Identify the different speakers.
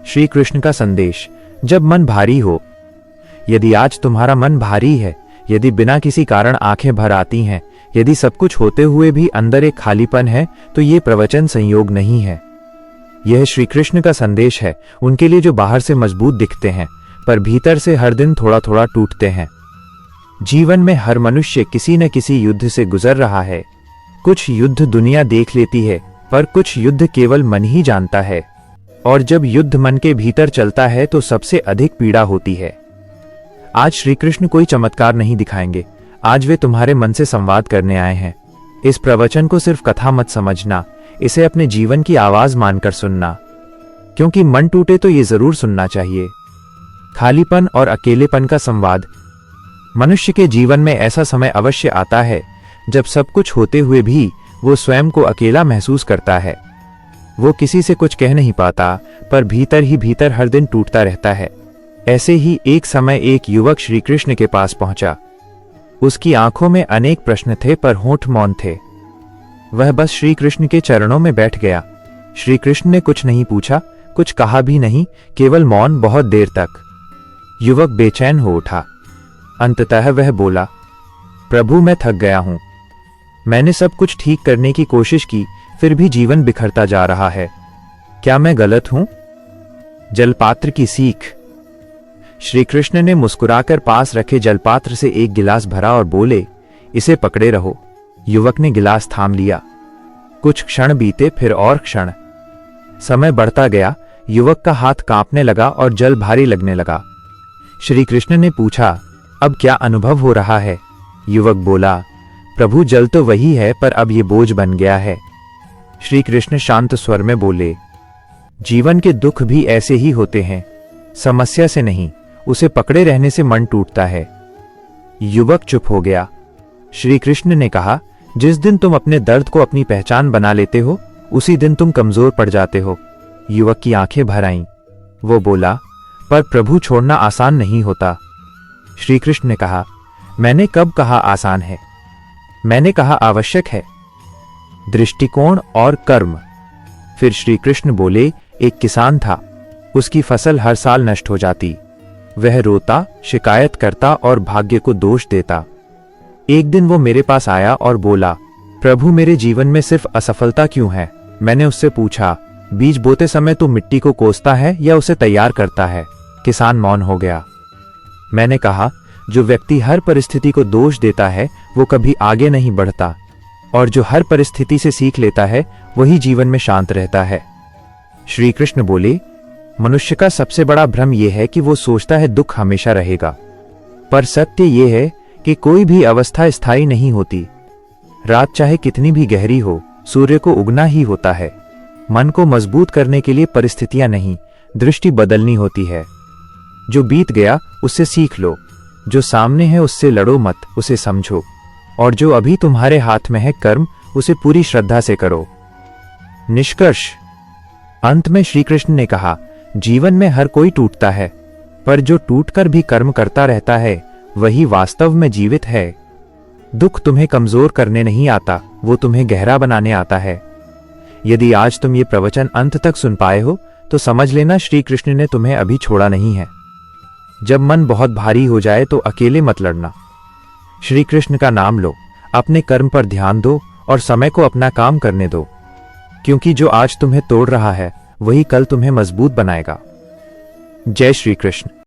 Speaker 1: श्री कृष्ण का संदेश। जब मन भारी हो। यदि आज तुम्हारा मन भारी है, यदि बिना किसी कारण आंखें भर आती हैं, यदि सब कुछ होते हुए भी अंदर एक खालीपन है, तो ये प्रवचन संयोग नहीं है। यह श्री कृष्ण का संदेश है उनके लिए जो बाहर से मजबूत दिखते हैं पर भीतर से हर दिन थोड़ा थोड़ा टूटते हैं। जीवन में हर मनुष्य किसी न किसी युद्ध से गुजर रहा है। कुछ युद्ध दुनिया देख लेती है, पर कुछ युद्ध केवल मन ही जानता है। और जब युद्ध मन के भीतर चलता है तो सबसे अधिक पीड़ा होती है। आज श्री कृष्ण कोई चमत्कार नहीं दिखाएंगे। आज वे तुम्हारे मन से संवाद करने आए हैं। इस प्रवचन को सिर्फ कथा मत समझना, इसे अपने जीवन की आवाज मानकर सुनना, क्योंकि मन टूटे तो ये जरूर सुनना चाहिए। खालीपन और अकेलेपन का संवाद। मनुष्य के जीवन में ऐसा समय अवश्य आता है जब सब कुछ होते हुए भी वो स्वयं को अकेला महसूस करता है। वो किसी से कुछ कह नहीं पाता, पर भीतर ही भीतर हर दिन टूटता रहता है। ऐसे ही एक समय एक युवक श्री कृष्ण के पास पहुंचा। उसकी आंखों में अनेक प्रश्न थे, पर होंठ मौन थे। वह बस श्री कृष्ण के चरणों में बैठ गया। श्री कृष्ण ने कुछ नहीं पूछा, कुछ कहा भी नहीं, केवल मौन बहुत देर तक। युवक बेचैन हो उठा। अंततः वह बोला, प्रभु मैं थक गया हूं। मैंने सब कुछ ठीक करने की कोशिश की, फिर भी जीवन बिखरता जा रहा है। क्या मैं गलत हूं? जलपात्र की सीख। श्री कृष्ण ने मुस्कुराकर पास रखे जलपात्र से एक गिलास भरा और बोले, इसे पकड़े रहो। युवक ने गिलास थाम लिया। कुछ क्षण बीते, फिर और क्षण। समय बढ़ता गया। युवक का हाथ कांपने लगा और जल भारी लगने लगा। श्री कृष्ण ने पूछा, अब क्या अनुभव हो रहा है? युवक बोला, प्रभु जल तो वही है, पर अब ये बोझ बन गया है। श्री कृष्ण शांत स्वर में बोले, जीवन के दुख भी ऐसे ही होते हैं। समस्या से नहीं, उसे पकड़े रहने से मन टूटता है। युवक चुप हो गया। श्री कृष्ण ने कहा, जिस दिन तुम अपने दर्द को अपनी पहचान बना लेते हो, उसी दिन तुम कमजोर पड़ जाते हो। युवक की आंखें भर आईं। वो बोला, पर प्रभु छोड़ना आसान नहीं होता। श्री कृष्ण ने कहा, मैंने कब कहा आसान है? मैंने कहा आवश्यक है। दृष्टिकोण और कर्म। फिर श्री कृष्ण बोले, एक किसान था। उसकी फसल हर साल नष्ट हो जाती। वह रोता, शिकायत करता और भाग्य को दोष देता। एक दिन वो मेरे पास आया और बोला, प्रभु मेरे जीवन में सिर्फ असफलता क्यों है? मैंने उससे पूछा, बीज बोते समय तू मिट्टी को कोसता है या उसे तैयार करता है? किसान मौन हो गया। मैंने कहा, जो व्यक्ति हर परिस्थिति को दोष देता है वो कभी आगे नहीं बढ़ता, और जो हर परिस्थिति से सीख लेता है वही जीवन में शांत रहता है। श्री कृष्ण बोले, मनुष्य का सबसे बड़ा भ्रम यह है कि वो सोचता है दुख हमेशा रहेगा, पर सत्य यह है कि कोई भी अवस्था स्थायी नहीं होती। रात चाहे कितनी भी गहरी हो, सूर्य को उगना ही होता है। मन को मजबूत करने के लिए परिस्थितियां नहीं, दृष्टि बदलनी होती है। जो बीत गया उससे सीख लो, जो सामने है उससे लड़ो मत, उसे समझो, और जो अभी तुम्हारे हाथ में है कर्म, उसे पूरी श्रद्धा से करो। निष्कर्ष। अंत में श्री कृष्ण ने कहा, जीवन में हर कोई टूटता है, पर जो टूटकर भी कर्म करता रहता है वही वास्तव में जीवित है। दुख तुम्हें कमजोर करने नहीं आता, वो तुम्हें गहरा बनाने आता है। यदि आज तुम ये प्रवचन अंत तक सुन पाए हो तो समझ लेना श्री कृष्ण ने तुम्हें अभी छोड़ा नहीं है। जब मन बहुत भारी हो जाए तो अकेले मत लड़ना। श्री कृष्ण का नाम लो, अपने कर्म पर ध्यान दो और समय को अपना काम करने दो, क्योंकि जो आज तुम्हें तोड़ रहा है वही कल तुम्हें मजबूत बनाएगा। जय श्री कृष्ण।